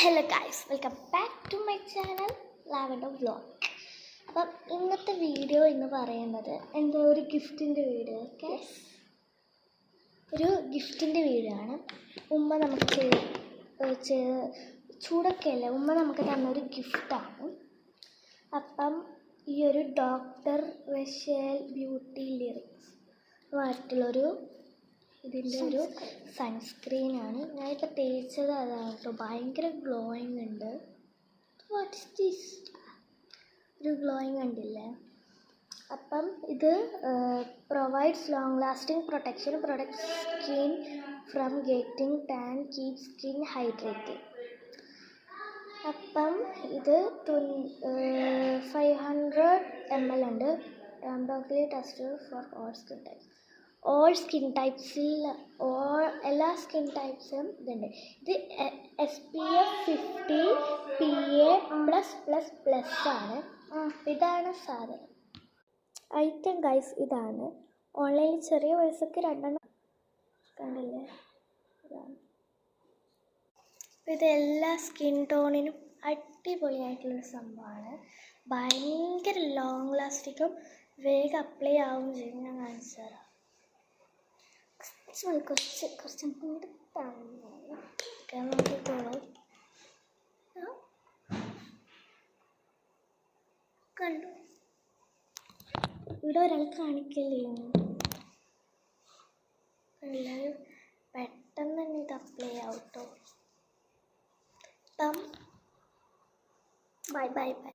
Hello guys, welcome back to my channel lavender vlog. അപ്പം ഇന്നത്തെ video എന്ന് പറയുന്നത് എന്താ ഒരു ഗിഫ്റ്റിൻ്റെ വീഡിയോ. ഓക്കെ, ഒരു ഗിഫ്റ്റിൻ്റെ വീഡിയോ ആണ്. ഉമ്മ നമുക്ക് ചൂടൊക്കെയല്ല, ഉമ്മ നമുക്ക് തന്നൊരു ഗിഫ്റ്റാണ്. അപ്പം ഈ ഒരു ഡോക്ടർ റഷേൽ ബ്യൂട്ടി ലിറിക്സ് ആയിട്ടുള്ളൊരു ഇതിൻ്റെ ഒരു സൺസ്ക്രീനാണ്. ഞാനിപ്പോൾ തേച്ചത് അതാണ് കേട്ടോ. ഭയങ്കര ഗ്ലോയിങ് ഉണ്ട്. What is this? ഒരു ഗ്ലോയിങ് ഉണ്ടില്ലേ. അപ്പം ഇത് provides long lasting protection, protect skin from getting tan, keep skin hydrated. അപ്പം ഇത് 500 ml ഉണ്ട്. ഡോക്ടർലി ടെസ്റ്റ് ഫോർ ഓൾ സ്കിൻ ടൈപ്സിൽ എല്ലാ സ്കിൻ ടൈപ്സും ഇതുണ്ട്. ഇത് SPF 50 PA+++ ആണ്. ഇതാണ് സാധനം. ഐറ്റം ഗൈസ് ഇതാണ്. ഓൺലൈനിൽ ചെറിയ പൈസക്ക് 2 കണ്ടില്ലേ, ഇതാണ്. ഇത് എല്ലാ സ്കിൻ ടോണിനും അടിപൊളിയായിട്ടുള്ളൊരു സംഭവമാണ്. ഭയങ്കര ലോങ് ലാസ്റ്റിക്കും വേഗം അപ്ലൈ ആവുകയും ചെയ്യും. ഞാൻ കാണിച്ചു തരാം. കുറച്ചും കൂടി നോക്കിക്കോളൂ. കണ്ടു, ഇവിടെ ഒരാൾ കാണിക്കല്ലേ. എല്ലാവരും പെട്ടെന്ന് തന്നെ ഇത് അപ്ലൈ ആവട്ടോ. Bye bye by.